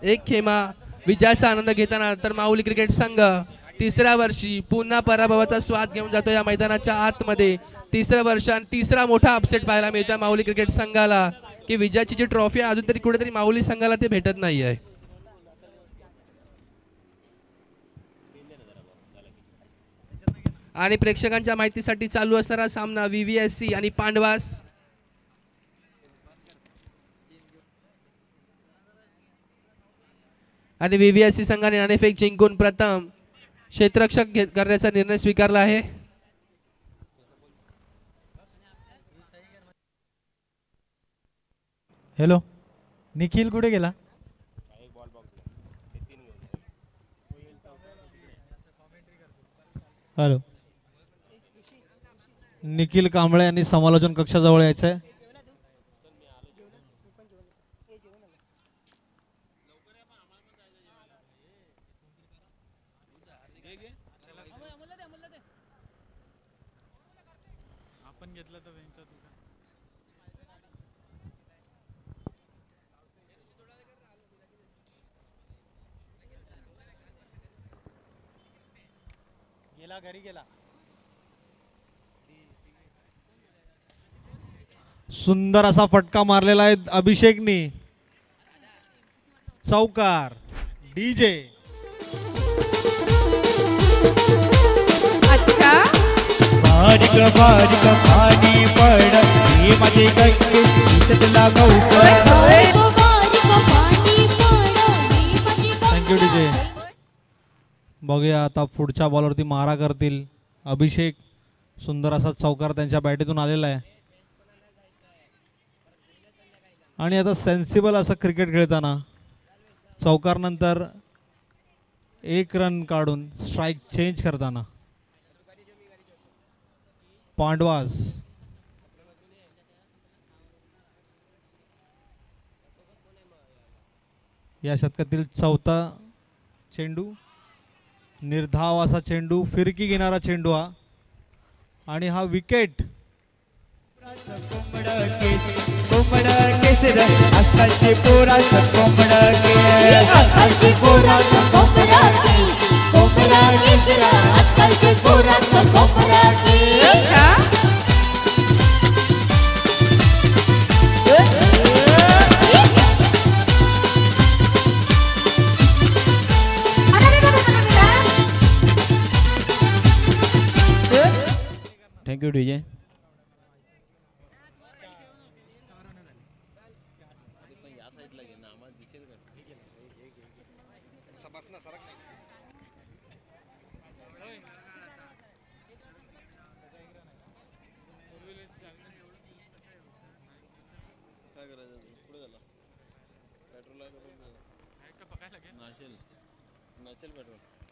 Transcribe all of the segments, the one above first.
एक खेमा विजयाचा आनंद घेताना तर माऊली क्रिकेट संघ तिसऱ्या वर्षी पुन्हा पराभवाचा स्वाद घेऊन जातो या मैदानाच्या आतमध्ये। तिसरं वर्ष आणि तिसरा मोठा अपसेट पाहायला मिळतो माऊली क्रिकेट संघाला की विजयाची जी ट्रॉफी आहे अजून तरी कुठेतरी माऊली संघाला ते भेटत नाही आहे। आणि प्रेक्षकांच्या माहितीसाठी चालू असणारा सामना VVSC आणि पांडवास आणि VVSC संघाने नाणेफेक जिंकून प्रथम क्षेत्ररक्षक करण्याचा निर्णय स्वीकारला आहे। हॅलो निखिल कुठे गेला? हॅलो निखिल कांबळे यांनी समालोचन कक्षाजवळ यायचं आहे। घरी गेला। सुंदर असा फटका मारलेला आहे अभिषेकनी। चौकार डीजे बारीक बारीक पाणी पड ही माझी गंगे तुला थँक्यू डीजे। बघूया आता पुढच्या बॉलवरती मारा करतील अभिषेक। सुंदर असा चौकार त्यांच्या बॅटीतून आलेला आहे आणि आता सेन्सिबल असं क्रिकेट खेळताना चौकार नंतर एक रन काढून स्ट्राइक चेंज करताना पांडवास या शतकातील चौथा चेंडू। निर्धाव असा चेंडू, फिरकी घेणारा चेंडू हा आणि हा विकेट। कोंबड केसर आजकालचे पोरास कोंबड आजकालचे पोरास कोंबड केसर आजकालचे पोरास कोंबड थँक्यू डीजे।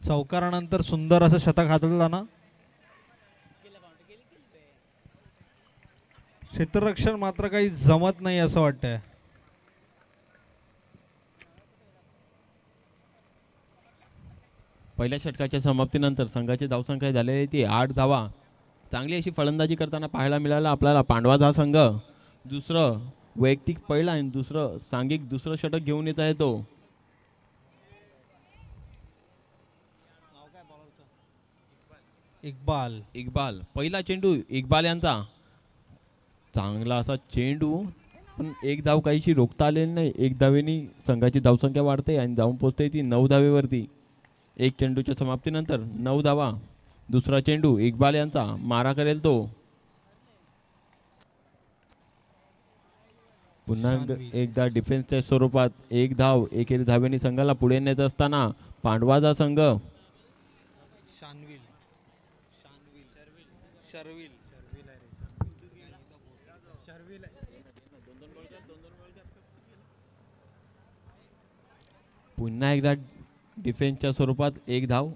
चौकारानंतर सुंदर असं शतक हातला ना। क्षेत्ररक्षण मात्र काही जमत नाही असं वाटतंय। पहिल्या षटकाच्या समाप्तीनंतर संघाची धावसंख्या झालेली ती 8 धावा। चांगली अशी फलंदाजी करताना पाहायला मिळाला आपल्याला पांडवाज हा संघ। दुसरं वैयक्तिक पहिला आणि दुसरं सांघिक दुसरं षटक घेऊन येत आहे तो। इक्बाल पहिला चेंडू इक्बाल यांचा। चांगला असा चेंडू पण एक धाव काहीशी रोखता आलेली नाही। एक धावेनी संघाची धावसंख्या वाढते आणि जाऊन पोहोचते ती 9 धावेवरती। एक चेंडूच्या समाप्तीनंतर 9 धावा। दुसरा चेंडू इक्बाल यांचा, मारा करेल तो। पुन्हा एकदा डिफेन्सच्या स्वरूपात एक धाव एकेरी धावेनी संघाला पुढे नेत असताना पांडवाचा संघ पुन्हा एकदा डिफेन्सच्या स्वरूपात एक धाव।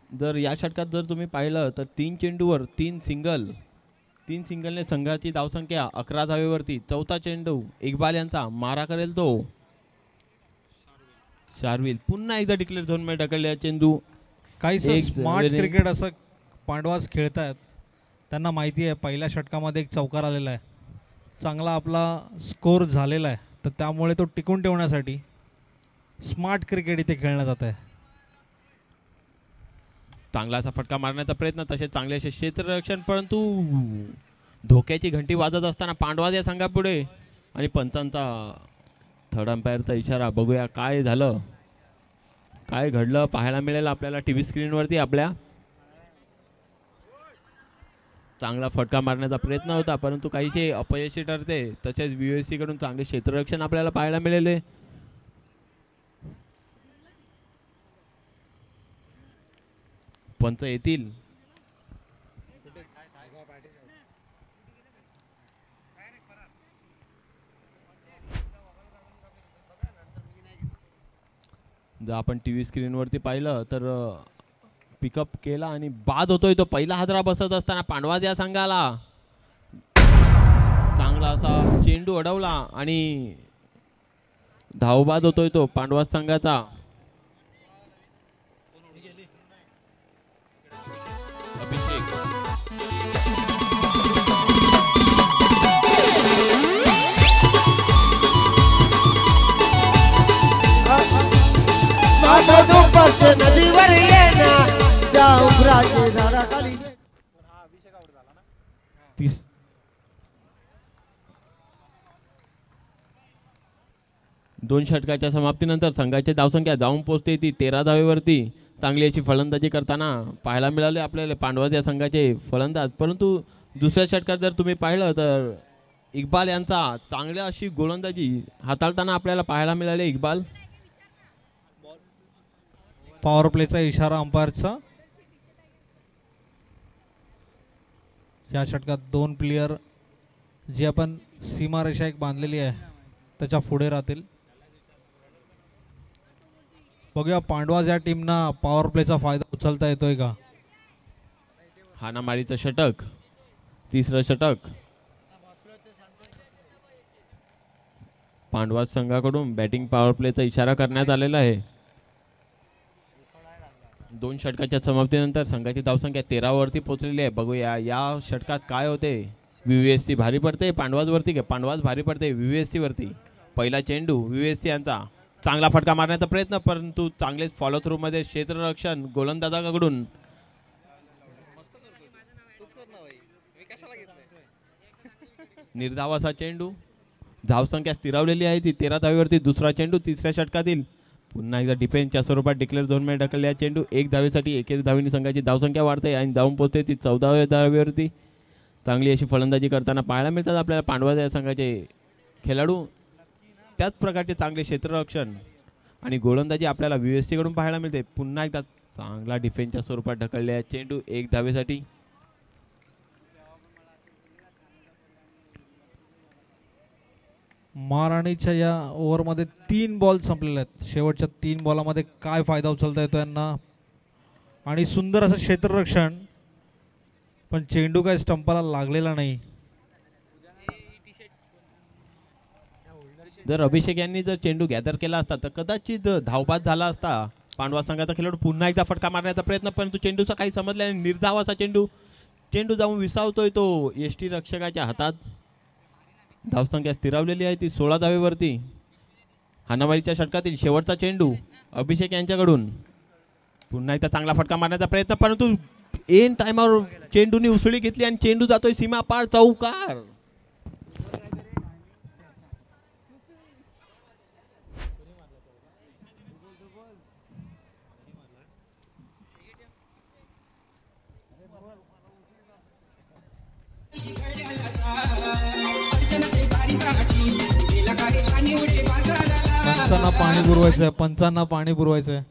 जर या षटकात जर तुम्ही पाहिलं तर 3 चेंडूवर 3 सिंगलने संघाची धावसंख्या 11 धावेवरती। चौथा चेंडू इक्बाल यांचा, मारा करेल तो शार्विल। पुन्हा एकदा डिक्लेअर झोन मध्ये ढकललेला चेंडू। काही स्मार्ट क्रिकेट असं पांडवास खेळतात। त्यांना माहिती आहे पहिल्या षटकामध्ये एक चौकार आलेला आहे, चांगला आपला स्कोर झालेला आहे, तर त्यामुळे तो टिकून ठेवण्यासाठी स्मार्ट क्रिकेट इथे खेळण्यात जात आहे. चांगला असा फटका मारण्याचा प्रयत्न, तसेच चांगले असे क्षेत्ररक्षण, परंतु धोक्याची घंटी वाजत असताना पांडवाज या संघापुढे आणि पंचांचा थर्ड अंपायरचा इशारा. बघूया काय झालं, काय घडलं पाहायला मिळेल आपल्याला टीव्ही स्क्रीनवरती. आपल्या चांगला फटका मारण्याचा प्रयत्न होता, परंतु काहीसे अपयशी ठरते. तसेच VSC कडून चांगले क्षेत्ररक्षण आपल्याला पाहायला मिळाले. पंच येतील. जर आपण टीव्ही स्क्रीनवरती पाहिलं तर पिकअप केला आणि बाद होतोय तो. पहिला हादरा बसत असताना पांडवाज या संघाला चांगला असा चेंडू अडवला आणि धावबाद होतोय तो पांडवाज संघाचा. अभिषेक नदीवर येना जाऊ राजे झाडाखाली. दोन षटकाच्या समाप्तीनंतर संघाची धावसंख्या जाऊन पोहोचते ती 13 धावेवरती. चांगली अशी फलंदाजी करताना पाहायला मिळाले आपल्याला पांडवाज या संघाचे फलंदाज. परंतु दुसऱ्या षटकात जर तुम्ही पाहिलं तर इक्बाल यांचा चांगल्या अशी गोलंदाजी हाताळताना आपल्याला पाहायला मिळाले. इक्बाल पॉवर प्लेचा इशारा अंपायरचा. या षटकात 2 प्लेयर जी आपण सीमारेषा एक बांधलेली आहे त्याच्या पुढे राहतील. बघूया पांडवाज या टीमना पॉवर प्लेचा फायदा उचलता येतोय का. हाणामारीचं षटक, तिसरं षटक पांडवाज संघाकडून बॅटिंग पॉवर प्लेचा इशारा करण्यात आलेला आहे. 2 षटकाच्या समाप्तीनंतर संघाची धावसंख्या 13 वरती पोहोचलेली आहे. बघूया या षटकात काय होते. VSC भारी पडते पांडवाज वरती का पांडवाज भारी पडते VSC वरती. पहिला चेंडू VSC यांचा चांगला फटका मारण्याचा प्रयत्न, परंतु चांगलेच फॉलो थ्रू मध्ये क्षेत्ररक्षण गोलंदाजाकडून. निर्धाव असा चेंडू, धावसंख्या स्थिरावलेली आहे ती 13 धावेवरती. दुसरा चेंडू तिसऱ्या षटकातील पुन्हा एकदा डिफेन्सच्या स्वरूपात डिक्लेअर झोन मध्ये ढकलले चेंडू. 1 धावेसाठी 1 धावेने संघाची धावसंख्या वाढते आणि धावून पोहोचते ती 14व्या धावेवरती. चांगली अशी फलंदाजी करताना पाहायला मिळतात आपल्याला पांडवाज या संघाचे खेळाडू. त्याच प्रकारचे चांगले क्षेत्ररक्षण आणि गोलंदाजी आपल्याला VSC कडून पाहायला मिळते. पुन्हा एकदा चांगला डिफेन्सच्या स्वरूपात ढकलले चेंडू 1 धावेसाठी. महाराणीच्या या ओव्हरमध्ये 3 बॉल संपलेले आहेत. शेवटच्या 3 बॉलामध्ये काय फायदा उचलता येतो यांना. आणि सुंदर असं क्षेत्ररक्षण, पण चेंडू काय स्टंपाला लागलेला नाही. जर अभिषेक यांनी जर चेंडू गॅदर केला असता तर कदाचित धावबाद झाला असता पांडवाज संघाचा खेळाडू. पुन्हा एकदा फटका मारण्याचा प्रयत्न, परंतु चेंडूचा काही समजला नाही. निर्धावाचा चेंडू, चेंडू जाऊन विसावतोय तो यष्टी रक्षकाच्या हातात. धावसंख्या स्थिरावलेली आहे ती 16 धावेवरती. हाणामारीच्या षटकातील शेवटचा चेंडू अभिषेक यांच्याकडून. पुन्हा एकदा चांगला फटका मारण्याचा प्रयत्न, परंतु एन टाइमवर चेंडूने उसळी घेतली आणि चेंडू जातोय सीमा पार चौकार. पंचांना पाणी पुरवायचंय, पंचांना पाणी पुरवायचंय.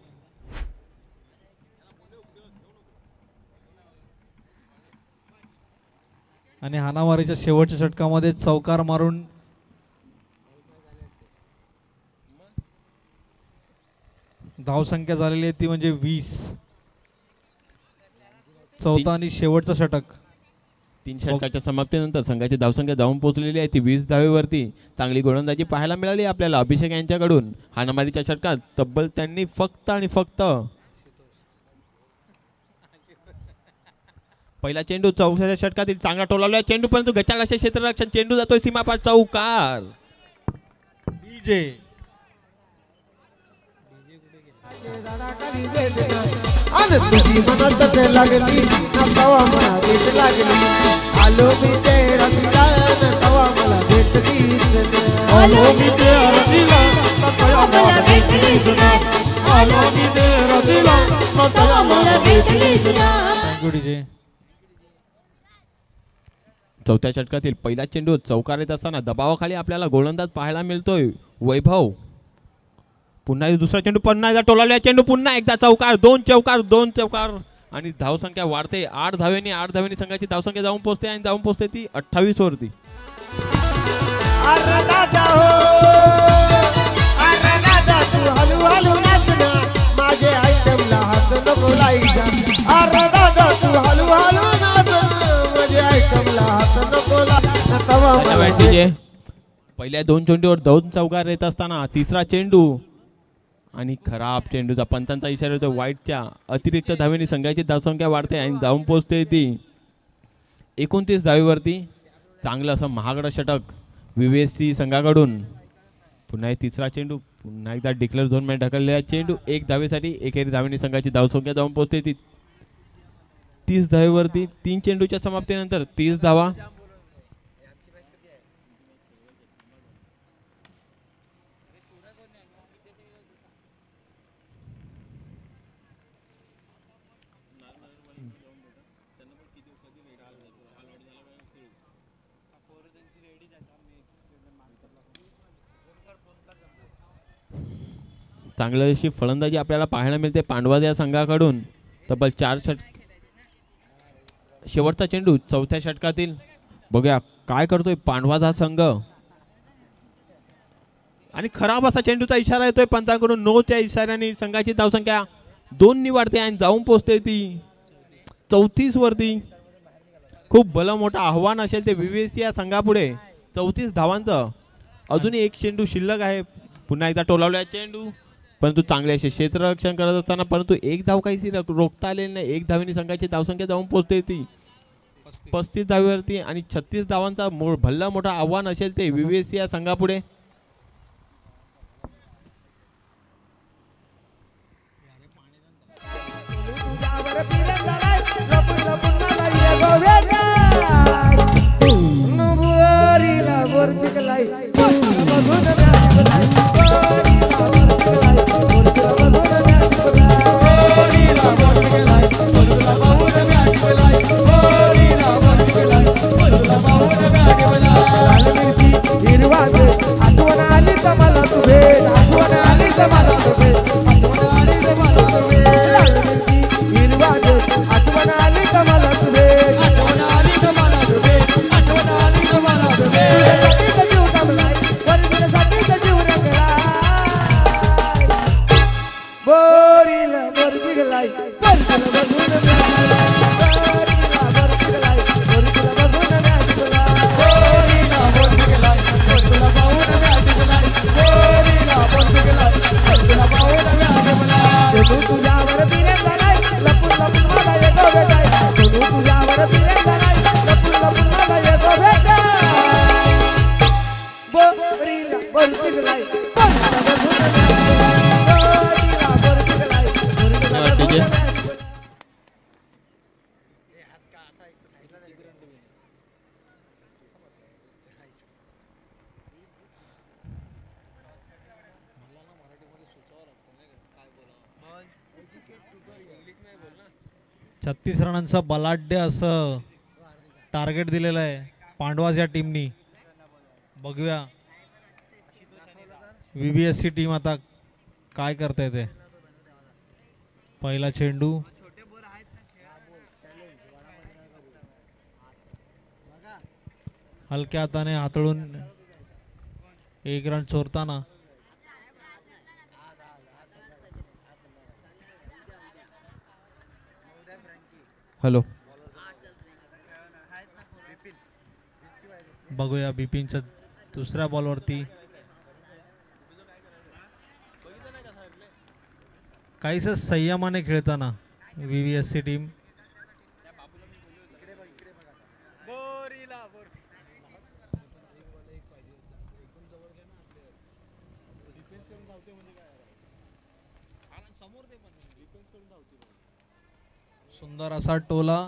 आणि हाणामारीच्या शेवटच्या षटकामध्ये चौकार मारून धावसंख्या झालेली आहे ती म्हणजे 20. चौथा आणि शेवटचं षटक. 3 षटकाच्या समाप्तीनंतर संघाची धावसंख्या जाऊन पोहोचलेली आहे ती 20 धावेवरती. चांगली गोलंदाजी पाहायला मिळाली आपल्याला अभिषेक यांच्याकडून. हाणामारीच्या षटकात तब्बल त्यांनी फक्त आणि फक्त पहिला चेंडू 4थ्या षटकातील चांगला टोलावला चेंडू, परंतु गचाळ असे क्षेत्ररक्षण, चेंडू जातोय सीमापार चौकार. डीजे झाडाखाली वेदना आणि तुझी मनात ते लागली ना तवा मला भेट लागली आलो मी ते रंगला ना तवा मला भेटलीच ना आलो मी ते रतीला तया मला भेटलीच ना आलो मी ते रतीला तया मला भेटलीच ना. Thank you DJ. चौथ्या षटकातील पहिला चेंडू चौकार येत असताना दबावाखाली आपल्याला गोलंदाज पाहायला मिळतोय वैभव. पुन्हा दुसरा चेंडू पुन्हा एकदा टोलावला चेंडू पुन्हा एकदा चौकार दोन चौकार आणि धावसंख्या वाढते 8 धावेने संघाची धावसंख्या जाऊन पोहोचते ती 28 वरती. अरे दादा हो अरे दादा तू हलू हलू नाच ना माझे आयटमला हात नको लाईजा अरे दादा तू हलू हलू नाच ना माझे आयटमला हात नको लाईजा तवा मला डीजे. पहिल्या 2 चेंडूवर 2 चौकार येत असताना तिसरा चेंडू आणि खराब चेंडूचा पंचांचा इशारा येतो वाईटच्या अतिरिक्त धावेने संघाची धावसंख्या वाढते आणि जाऊन पोहोचते ती 29 धावेवरती. चांगलं असं महागडं षटक VVSC संघाकडून. पुन्हा तिसरा चेंडू पुन्हा एकदा डिक्लेअर झोन मध्ये ढकललेला चेंडू 1 धावेसाठी एकेरी धावेने संघाची धावसंख्या जाऊन पोहोचते ती 30 धावेवरती. 3 चेंडूच्या समाप्तीनंतर 30 धावा. चांगली अशी फलंदाजी आपल्याला पाहायला मिळते पांडवाज या संघाकडून. तब्बल 4 शेवटचा चेंडू चौथ्या षटकातील. बघूया काय करतोय पांडवाज हा संघ आणि खराब असा चेंडूचा इशारा येतोय पंचांकडून. 9च्या इशाऱ्याने संघाची धावसंख्या 2 वाढते आणि जाऊन पोहोचते ती 34 वरती. खूप भलं मोठं आव्हान असेल ते VVSC या संघापुढे. 34 धावांचं अजूनही एक चेंडू शिल्लक आहे. पुन्हा एकदा टोलावला चेंडू परंतु चांगले असे क्षेत्ररक्षण करत असताना परंतु एक धाव काहीशी रोखता आलेली नाही. 1 धावेने संघाची धावसंख्या जाऊन पोहोचते ती 35 धावेवरती आणि 36 धावांचा भल्ला मोठा आव्हान असेल ते VVSC या संघापुढे. छत्तीस रनांचा बलाढ्य असं टार्गेट दिलेलं आहे पांडवाज या टीमनी. बघूया VVSC टीम आता काय करते ते. पहिला चेंडू हलक्या हाताने हातळून 1 रन चोरताना हॅलो बघूया बिपिनच्या दुसऱ्या बॉलवरती काहीस संयमाने खेळताना VVSC टीम. सुंदर असा टोला,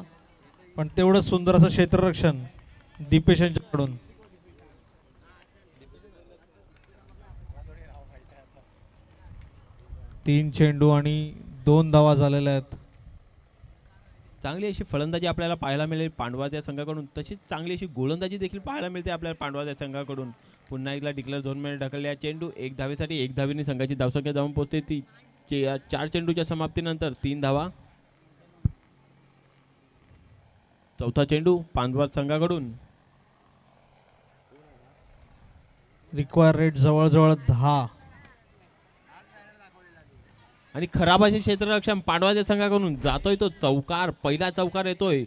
पण तेवढं सुंदर असं क्षेत्ररक्षण दीपेश यांच्याकडून. तीन चेंडू आणि 2 धावा झालेल्या आहेत. चांगली अशी फलंदाजी आपल्याला पाहायला मिळेल पांडवा त्या संघाकडून, तशीच चांगली अशी गोलंदाजी देखील पाहायला मिळते आपल्याला पांडवा त्या संघाकडून. पुन्हा एकदा डिक्लेअर झोनमध्ये ढकलल्या चेंडू 1 धावेसाठी 1 धावेने संघाची धावसंख्या जाऊन पोहोचते ती 4 चेंडूच्या समाप्तीनंतर 3 धावा. चौथा चेंडू पांडवा संघाकडून. रिक्वायर रेट जवळजवळ 10. आणि खराब असे क्षेत्ररक्षण पांडवाच्या संघाकडून जातोय तो चौकार, पहिला चौकार येतोय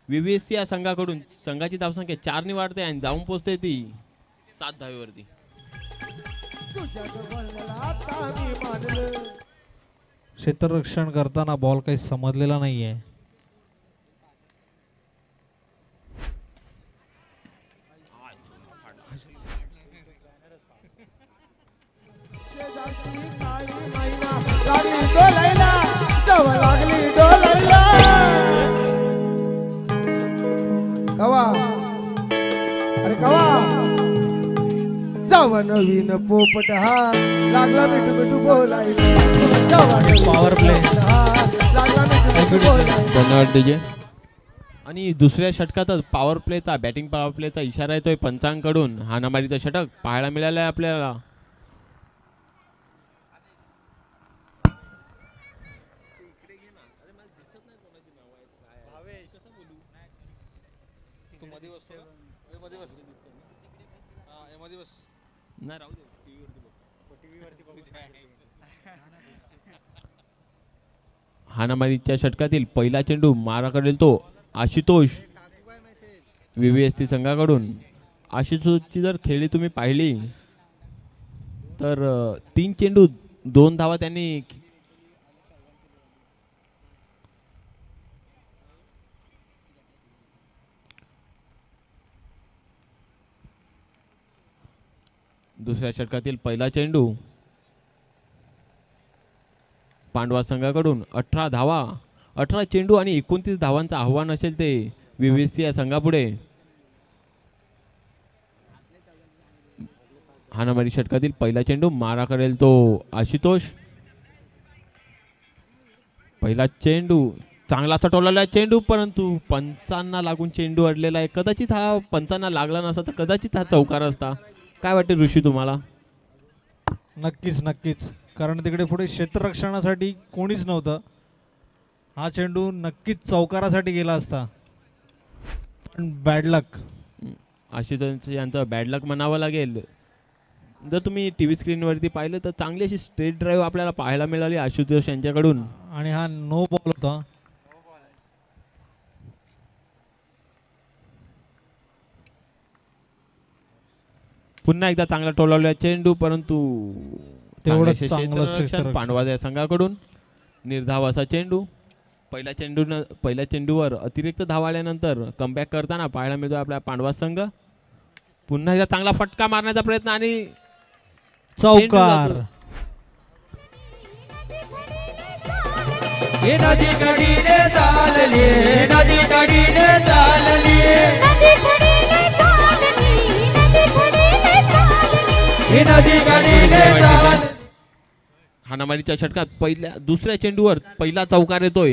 व्हीव्हीएससी या संघाकडून. संघाची धावसंख्या 4 ने वाढते आणि जाऊन पोहोचते ती 7 धावेवरती. क्षेत्ररक्षण करताना बॉल काही समजलेला नाहीये. कवा अरे कवा जावा नवीन पोपट हा लागला मिठू मिठू बोलायला. Power play. लागला मिठू मिठू बोलायला. धन्यवाद डीजे. आणि दुसऱ्या षटकातच पॉवर प्लेचा बॅटिंग पॉवर प्लेचा इशारा येतोय पंचांकडून. हाणामारीचं षटक पाहायला मिळालं आहे आपल्याला. हाणामारीच्या षटकातील पहिला चेंडू मारा करेल तो आशुतोष व्हीव्हीएससी संघाकडून. आशुतोषची जर खेळी तुम्ही पाहिली तर 3 चेंडू 2 धावा त्यांनी दुसऱ्या षटकातील पहिला चेंडू पांडवा संघाकडून. 18 धावा, 18 चेंडू आणि 29 धावांचं आव्हान असेल ते व्हीव्हीएससी या संघापुढे. हाणामारी षटकातील पहिला चेंडू मारा करेल तो आशुतोष. पहिला चेंडू चांगला असा टोलला चेंडू, परंतु पंचांना लागून चेंडू अडलेला आहे. कदाचित हा पंचांना लागला नसता तर कदाचित हा चौकार असता. काय वाटते ऋषी तुम्हाला? नक्कीच नक्कीच, कारण तिकडे पुढे क्षेत्ररक्षणासाठी कोणीच नव्हतं. हा चेंडू नक्कीच चौकारासाठी गेला असता, पण बॅड लक. आशुतोष यांचा बॅड लक म्हणावं लागेल. जर तुम्ही टी व्ही स्क्रीनवरती पाहिलं तर चांगली अशी स्ट्रेट ड्राईव्ह आपल्याला पाहायला मिळाली आशुतोष यांच्याकडून. आणि हा नो बॉल होता. पुन्हा एकदा चांगला टोलावला चेंडू, परंतु तेवढं चांगले चांगलं क्षेत्ररक्षण. पांडवा या संघाकडून. निर्धाव असा चेंडू. पहिल्या चेंडूवर अतिरिक्त धाव आल्यानंतर कमबॅक करताना पाहायला मिळतो आपला पांडवा संघ. पुन्हा एकदा चांगला फटका मारण्याचा प्रयत्न आणि चौकार. नदी कडीने चालली, नदी कडीने चालली, नदी कडीने चालली. हाणामारीच्या षटकात दुसऱ्या चेंडूवर पहिला चौकार येतोय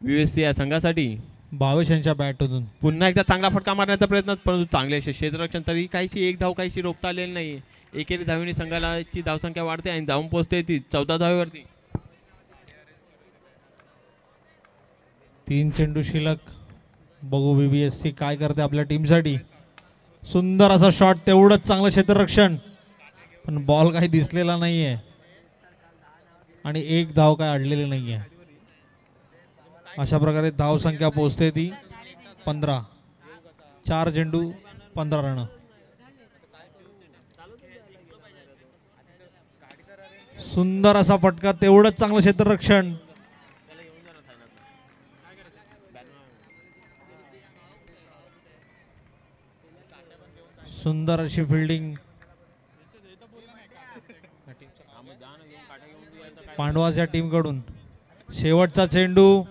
व्हीव्हीएससी या संघासाठी. भावेश यांच्या बॅटमधून पुन्हा एकदा चांगला फटका मारण्याचा प्रयत्न, परंतु चांगले असे क्षेत्ररक्षण. तरी काहीशी एक धाव काहीशी रोखता आलेली नाही. एकेरी धावेने संघाची धावसंख्या वाढते आणि जाऊन पोहोचते ती 14 धावेवरती. 3 चेंडू शिल्लक. बघू व्हीव्हीएससी काय करते आपल्या टीमसाठी. सुंदर असा शॉट, तेवढंच चांगलं क्षेत्ररक्षण, पण बॉल काही दिसलेला नाहीये आणि एक धाव काय अडलेली नाहीये. अशा प्रकारे धाव संख्या पोहोचते ती 15. 4 चेंडू 15 रन. सुंदर असा फटका, तेवढंच चांगलं क्षेत्ररक्षण. सुंदर अशी फिल्डिंग. पांडवास या टीमकडून. शेवटचा चेंडू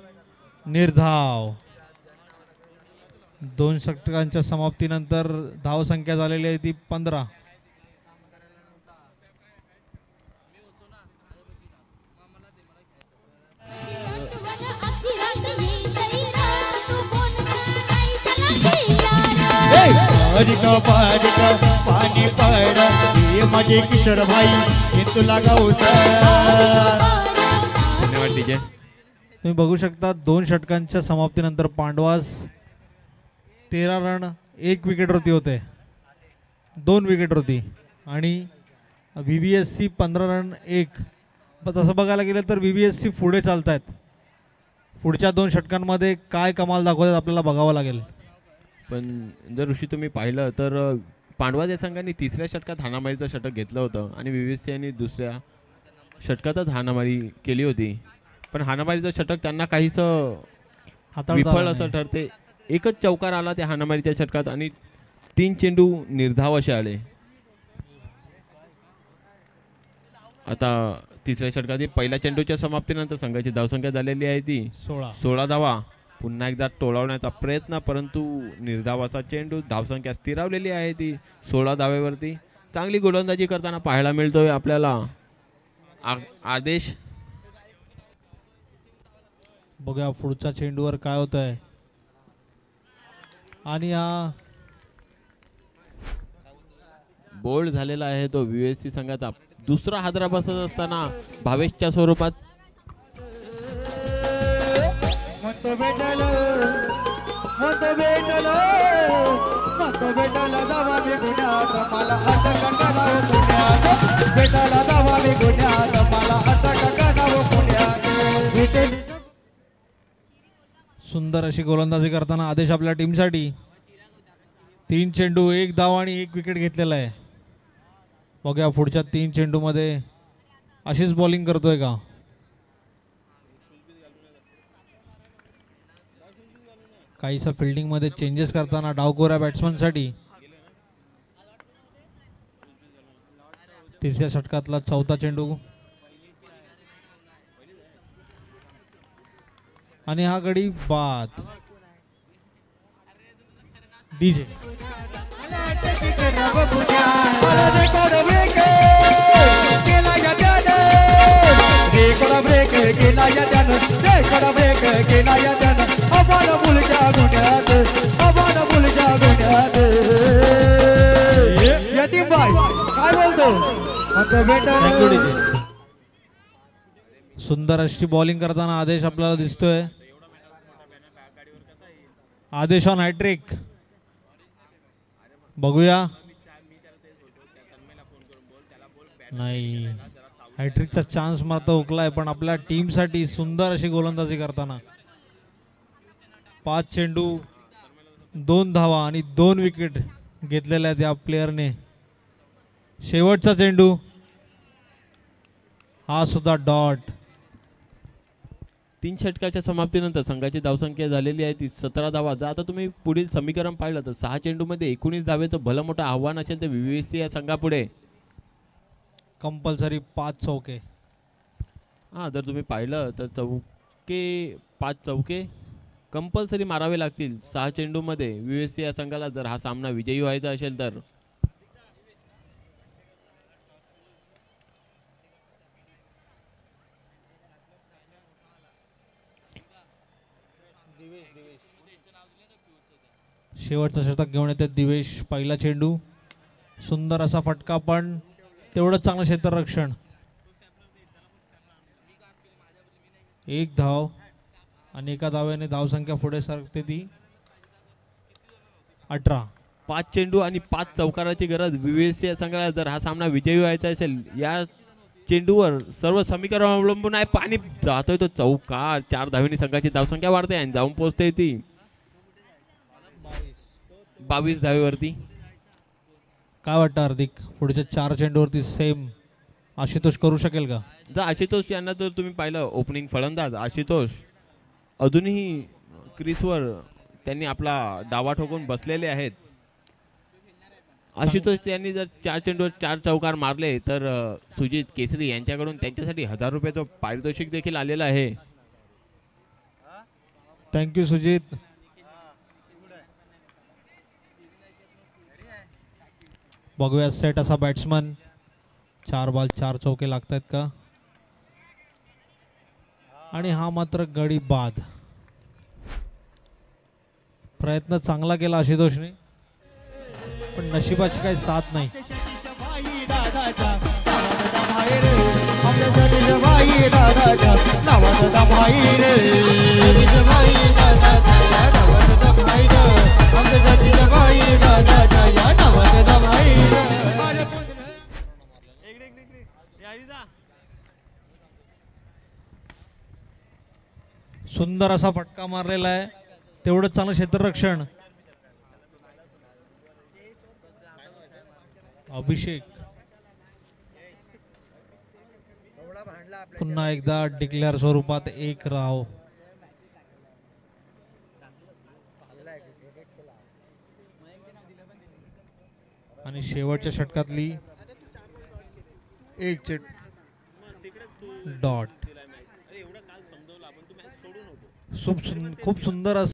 निर्धाव. 2 षटकांच्या समाप्तीनंतर धावसंख्या झालेली आहे ती 15. पाणी पड हे माझे किशोर भाई हे तुला गावत. धन्यवाद डीजे. तुम्ही बघू शकता 2 षटकांच्या समाप्तीनंतर पांडवास 13 रन 1 विकेटवरती होते, 2 विकेटवरती, आणि VVSC 15 रन 1. तसं बघायला गेलं तर VVSC पुढे चालत आहेत. पुढच्या 2 षटकांमध्ये काय कमाल दाखवतात आपल्याला बघावं लागेल. पण जर ऋषी तुम्ही पाहिलं तर पांडवास या संघाने तिसऱ्या षटकात हाणामारीचं षटक घेतलं होतं आणि VVSC यांनी दुसऱ्या षटकातच हाणामारी केली होती. पण हाणामारीचं षटक त्यांना काहीसं विफल असं ठरते. एकच चौकार आला त्या हाणामारीच्या षटकात आणि 3 चेंडू निर्धाव असे आले. आता तिसऱ्या षटकातील पहिल्या चेंडूच्या समाप्तीनंतर संघाची धावसंख्या झालेली आहे ती 16 धावा. पुन्हा एकदा टोळवण्याचा प्रयत्न, परंतु निर्धावाचा चेंडू. धावसंख्या स्थिरावलेली आहे ती 16 धावेवरती. चांगली गोलंदाजी करताना पाहायला मिळतोय आपल्याला आदेश. बघूया पुढच्या चेंडूवर काय होत आहे. आणि हा बोल्ड झालेला आहे तो VVSC संघाचा. दुसरा हादरा बसत असताना भावेशच्या स्वरूपात सुंदर अशी गोलंदाजी करताना आदेश आपल्या टीमसाठी. 3 चेंडू 1 धाव आणि 1 विकेट घेतलेला आहे. बघूया पुढच्या 3 चेंडूमध्ये अशीच बॉलिंग करतोय का. काहीसा फिल्डिंग मध्ये चेंजेस करताना डावखोऱ्या बॅट्समनसाठी. तिसऱ्या षटकातला चौथा चेंडू आणि हा गडी बाद. डीजे सुंदर अशी बॉलिंग करताना आदेश आपल्याला दिसतोय. आदेश ऑन हॅट्रिक. बघूया. नाही, हॅट्रिकचा चान्स मात्र हुकलाय, पण आपल्या टीमसाठी सुंदर अशी गोलंदाजी करताना 5 चेंडू 2 धावा आणि 2 विकेट घेतलेल्या आहेत या प्लेयरने. शेवटचा चेंडू हा सुद्धा डॉट. 3 षटकाच्या समाप्तीनंतर संघाची धावसंख्या झालेली आहे ती 17 धावा. जर आता तुम्ही पुढील समीकरण पाहिलं तर 6 चेंडूमध्ये 19 धावेचं भलं मोठं आव्हान असेल तर VVSC या संघापुढे कंपल्सरी 5 चौके. हां, जर तुम्ही पाहिलं तर 5 चौके कंपल्सरी मारावे लागतील 6 चेंडूमध्ये VVSC या संघाला, जर हा सामना विजयी व्हायचा असेल तर. शेवटचा षटक घेऊन येते दिवेश. पहिला चेंडू सुंदर असा फटका, पण तेवढंच चांगलं क्षेत्ररक्षण. 1 धाव आणि 1 धाव्याने धावसंख्या पुढे सरकते ती 18. 5 चेंडू आणि 5 चौकाराची गरज VVSC या संघाला, जर हा सामना विजयी व्हायचा असेल. या चेंडूवर सर्व समीकरण अवलंबून आहे. पाणी जातोय तो चौकार. 4 धावेनी संघाची धावसंख्या वाढते आणि जाऊन पोहोचते ती 22 धावेवरती. काय वाटतं हार्दिक, पुढच्या 4 चेंडूवरती सेम आशुतोष करू शकेल का? जर आशुतोष यांना जर तुम्ही पाहिलं ओपनिंग फलंदाज आशुतोष अजूनही क्रीजवर त्यांनी आपला डावा ठोकून बसलेले आहेत. आशुतोष यांनी जर 4 चेंडूवर 4 चौकार मारले तर सुजित केसरी यांच्याकडून त्यांच्यासाठी 1000 रुपयाचं पारितोषिक देखील आलेलं आहे. थँक्यू सुजित. बघूया सेट असा बॅट्समन. 4 बॉल 4 चौके लागत आहेत का. आणि हा मात्र गडी बाद. प्रयत्न चांगला केला आशुतोषने पण नशिबाची काही साथ नाही. सुंदर असा फटका मारलेला आहे. तेवढंच चांगलं क्षेत्ररक्षण. अभिषेक पुन्हा एकदा डिक्लेअर स्वरूपात 1 राव. आणि शेवटच्या षटकातली 1 डॉट. खूप सुंदर असं